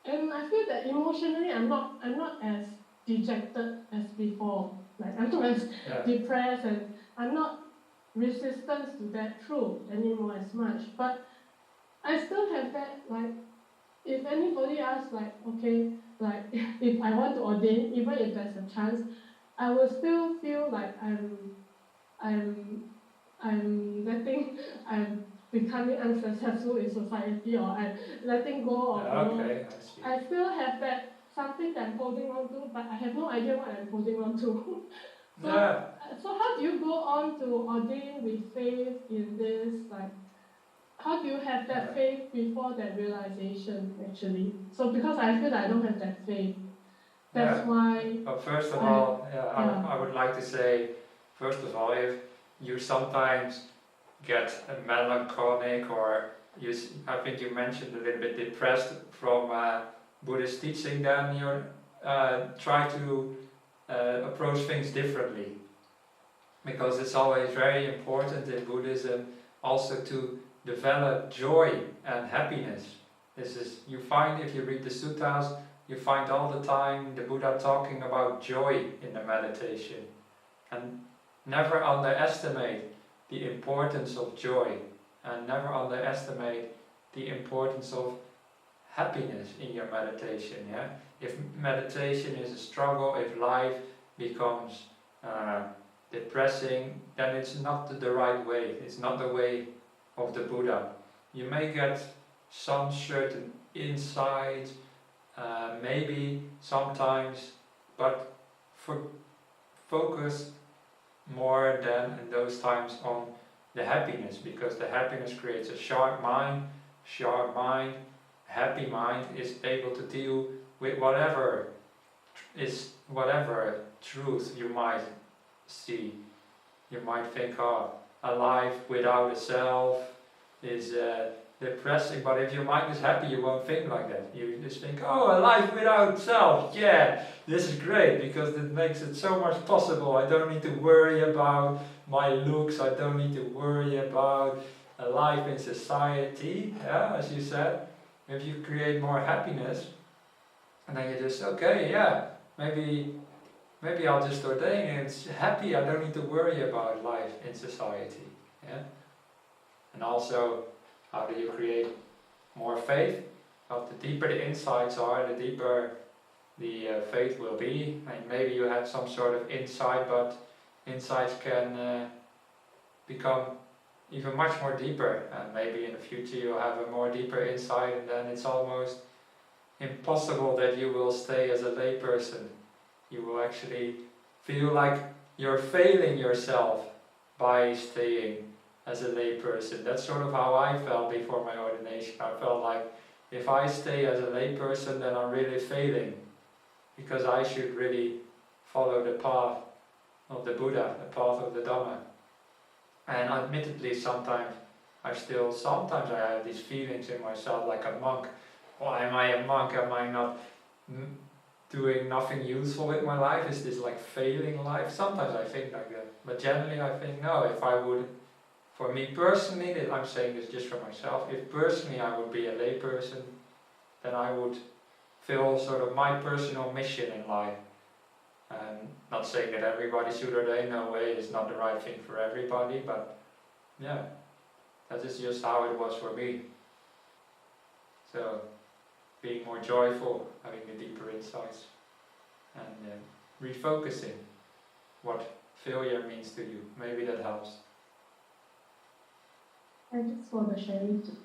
and I feel that emotionally I'm not as dejected as before. Like, I'm not as depressed, and I'm not resistant to that truth anymore as much. But I still have that, like, if anybody asks, like, okay, like, if I want to ordain, even if there's a chance, I will still feel like I'm becoming unsuccessful in society, or I'm letting go of, I still have that something that I'm holding on to, but I have no idea what I'm holding on to. So how do you go on to ordain with faith in this? Like, how do you have that faith before that realization, actually? So because I feel that I don't have that faith, that's why. Well, first of all, I would like to say First of all, if you sometimes get melancholic, or I think you mentioned a little bit depressed from Buddhist teaching, then you try to approach things differently. Because it's always very important in Buddhism also to develop joy and happiness. This is, you find, if you read the suttas, you find all the time the Buddha talking about joy in the meditation. And never underestimate the importance of joy, and never underestimate the importance of happiness in your meditation. Yeah? If meditation is a struggle, if life becomes depressing, then it's not the right way. It's not the way of the Buddha. You may get some certain insight, maybe sometimes, but focus more than in those times on the happiness, because the happiness creates a sharp mind. Happy mind is able to deal with whatever truth you might see. You might think, oh, a life without a self is depressing, but if your mind is happy, you won't think like that. You just think, oh, a life without self, yeah, this is great, because it makes it so much possible. I don't need to worry about my looks, I don't need to worry about a life in society, yeah, as you said. If you create more happiness, and then you just, okay, yeah, maybe I'll just ordain and it's happy, I don't need to worry about life in society. Yeah? And also, how do you create more faith? Well, the deeper the insights are, the deeper the faith will be. And maybe you had some sort of insight, but insights can become even much more deeper. And maybe in the future you'll have a more deeper insight, and then it's almost impossible that you will stay as a layperson. You will actually feel like you're failing yourself by staying as a layperson. That's sort of how I felt before my ordination. I felt like if I stay as a layperson, then I'm really failing, because I should really follow the path of the Buddha, the path of the Dhamma. And admittedly, sometimes I have these feelings in myself like a monk. Why am I a monk? Am I not doing nothing useful with my life? Is this like failing life? Sometimes I think like that. But generally I think, no, if I would, for me personally, I'm saying this just for myself, if personally I would be a layperson, then I would feel sort of my personal mission in life. And not saying that everybody should ordain, no way, it's not the right thing for everybody, but yeah, that is just how it was for me. So, being more joyful, having the deeper insights, and refocusing what failure means to you. Maybe that helps. And just for the sharing too.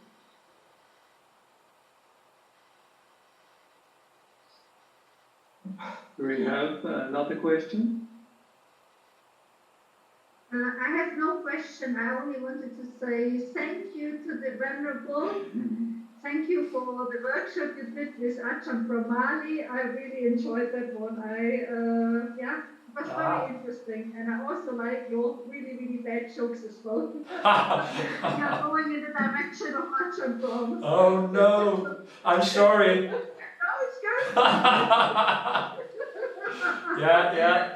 Do we have another question? I have no question. I only wanted to say thank you to the Venerable. Thank you for the workshop you did with Ajahn Brahmali. I really enjoyed that one. It was very interesting. And I also like your really, really bad jokes as well. We are going in the direction of Ajahn Brahm. Oh no, I'm sorry. No, it's good. Yeah.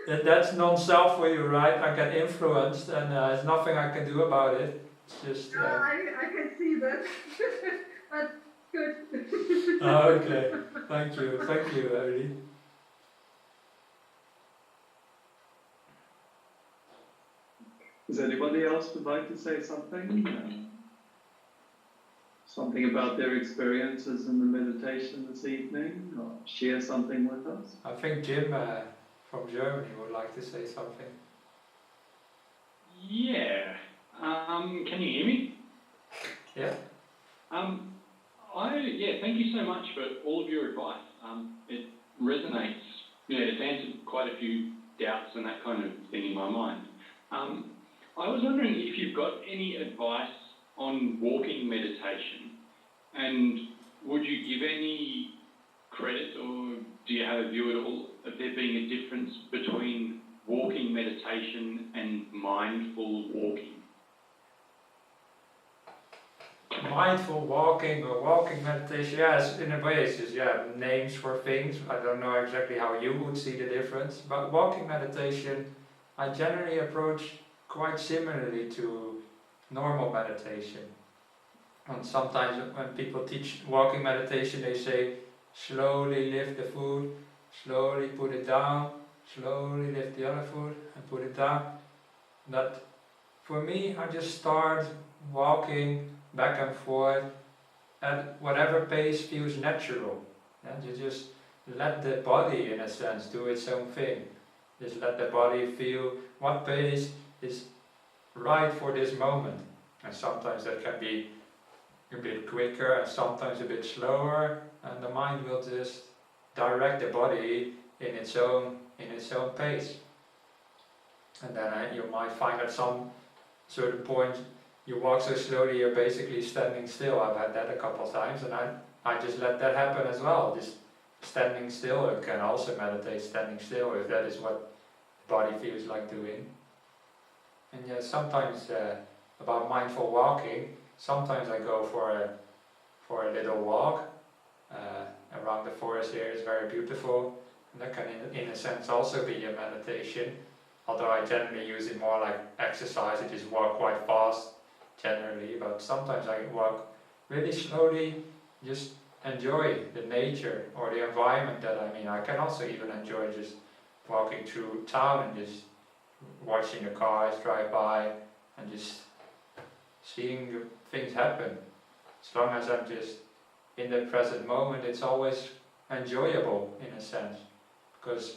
That's non-self for you, right? I get influenced, and there's nothing I can do about it. It's just. I can see that. But good. Okay. Thank you, Emily. Does anybody else would like to say something? Something about their experiences in the meditation this evening, or share something with us? I think Jim from Germany would like to say something. Yeah. Can you hear me? Yeah. Thank you so much for all of your advice. It resonates. It's answered quite a few doubts and that kind of thing in my mind. I was wondering if you've got any advice on walking meditation, and would you give any credit, or do you have a view at all of there being a difference between walking meditation meditation and mindful walking? Mindful walking or walking meditation, yes, in a way it's just names for things. I don't know exactly how you would see the difference, but walking meditation I generally approach quite similarly to normal meditation. And sometimes when people teach walking meditation they say slowly lift the foot, slowly put it down, slowly lift the other foot and put it down. That for me, I just start walking back and forth at whatever pace feels natural. And you just let the body, in a sense, do its own thing. Just let the body feel what pace is right for this moment. And sometimes that can be a bit quicker and sometimes a bit slower, and the mind will just direct the body in its own pace. And then you might find at some certain point you walk so slowly you're basically standing still. I've had that a couple of times, and I just let that happen as well. Just standing still. You can also meditate standing still if that is what the body feels like doing. And sometimes about mindful walking, sometimes I go for a little walk around the forest here. It's very beautiful, and that can in a sense also be a meditation, although I generally use it more like exercise. I just walk quite fast generally, but sometimes I walk really slowly, just enjoy the nature or the environment that I'm in. I can also even enjoy just walking through town and just watching the cars drive by and just seeing the things happen. As long as I'm just in the present moment, it's always enjoyable in a sense, because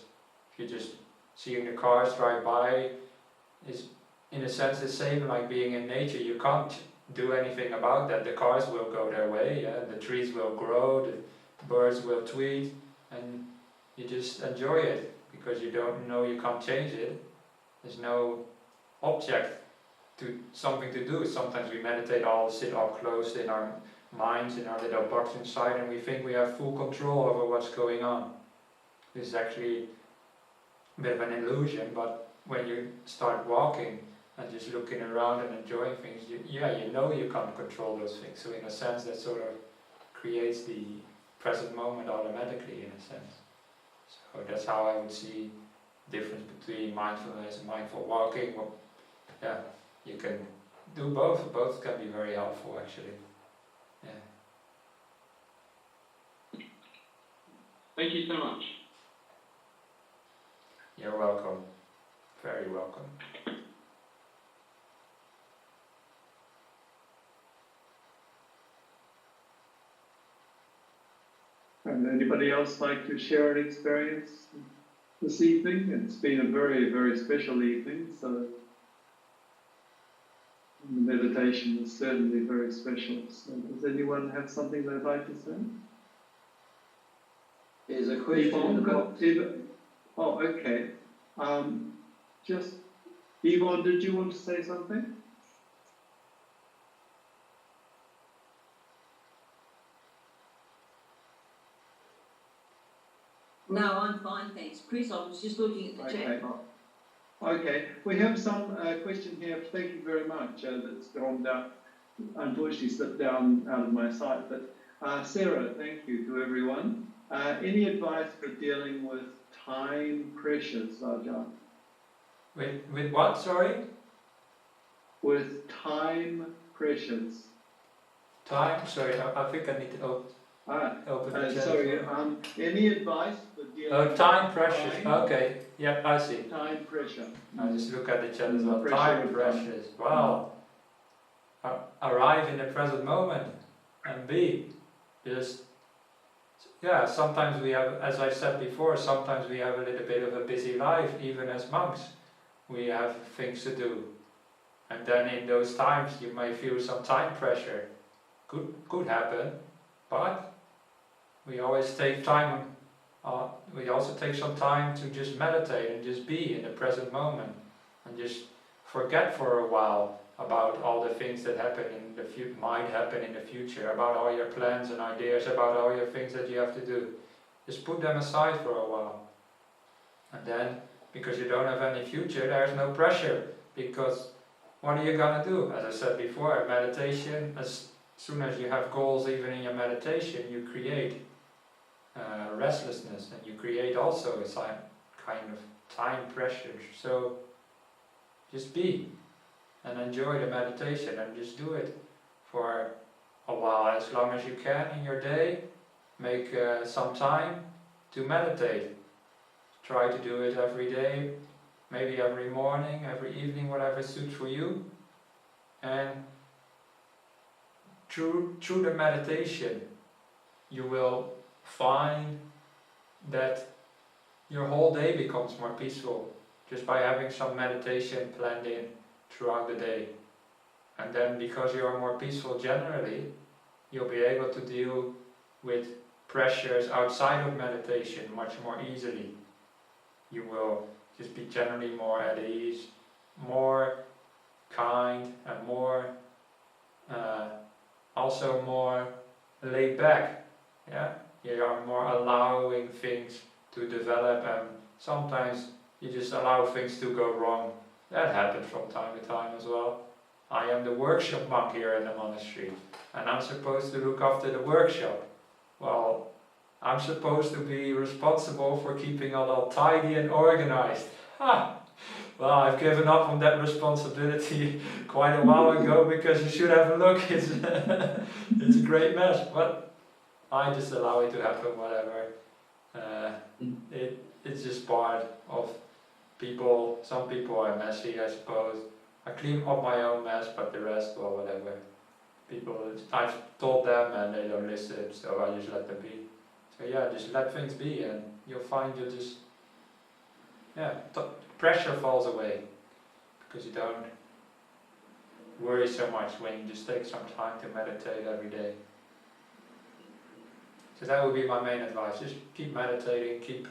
if you're just seeing the cars drive by, is in a sense the same like being in nature. You can't do anything about that. The cars will go their way, the trees will grow, the birds will tweet, and you just enjoy it because you don't know, you can't change it. There's no object to something to do. Sometimes we meditate sit all closed in our minds, in our little box inside, and we think we have full control over what's going on. This is actually a bit of an illusion, but when you start walking and just looking around and enjoying things, you know you can't control those things. So in a sense that sort of creates the present moment automatically, in a sense. So that's how I would see the difference between mindfulness and mindful walking. Well, you can do both. Both can be very helpful actually. Thank you so much. You're welcome. Very welcome. And anybody else like to share an experience this evening? It's been a very, very special evening, so the meditation is certainly very special. So does anyone have something they'd like to say? There's a question in the box. Oh, okay. Just, Yvonne, did you want to say something? No, I'm fine, thanks. Chris, I was just looking at the chat box. Okay, we have some question here. Thank you very much. That's gone down, unfortunately slipped down out of my sight. But Sarah, thank you to everyone. Any advice for dealing with time pressures, Ajahn? With what, sorry? With time pressures. Time? Sorry, I think I need to open the chat. Sorry, any advice for dealing with time pressures. Okay, yep, I see. Time pressure. I just look at the chat as well. Time pressures. Wow. Arrive in the present moment and be. Just, sometimes we have, as I said before, sometimes we have a little bit of a busy life, even as monks. We have things to do. And then in those times you may feel some time pressure. Could happen, but we always take time, we also take some time to just meditate and just be in the present moment and just forget for a while about all the things that happen in the might happen in the future, about all your plans and ideas, about all your things that you have to do. Just put them aside for a while and then because you don't have any future, there's no pressure, because what are you gonna do? As I said before, meditation, as soon as you have goals even in your meditation, you create restlessness, and you create also a kind of time pressure. So just be and enjoy the meditation, and just do it for a while, as long as you can in your day. Make some time to meditate. Try to do it every day, maybe every morning, every evening, whatever suits for you. And through the meditation, you will find that your whole day becomes more peaceful, just by having some meditation planned in throughout the day. And then, because you are more peaceful generally, you'll be able to deal with pressures outside of meditation much more easily. You will just be generally more at ease, more kind, and more also more laid back. Yeah, you are more allowing things to develop, and sometimes you just allow things to go wrong. That happens from time to time as well. I am the workshop monk here in the monastery, and I'm supposed to look after the workshop. Well, I'm supposed to be responsible for keeping it all tidy and organized. Ha! Well, I've given up on that responsibility quite a while ago, because you should have a look. It's a great mess, but I just allow it to happen, whatever. It's just part of people. Some people are messy, I suppose. I clean up my own mess, but the rest, well, whatever. People, I've told them and they don't listen, so I just let them be. So yeah, just let things be, and you'll find you just, pressure falls away, because you don't worry so much when you just take some time to meditate every day. So that would be my main advice. Just keep meditating,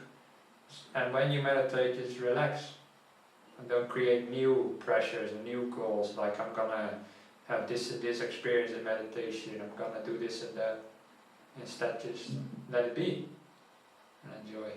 and when you meditate, just relax. And don't create new pressures and new goals, like I'm gonna have this and this experience in meditation, I'm gonna do this and that. Instead, just let it be and enjoy.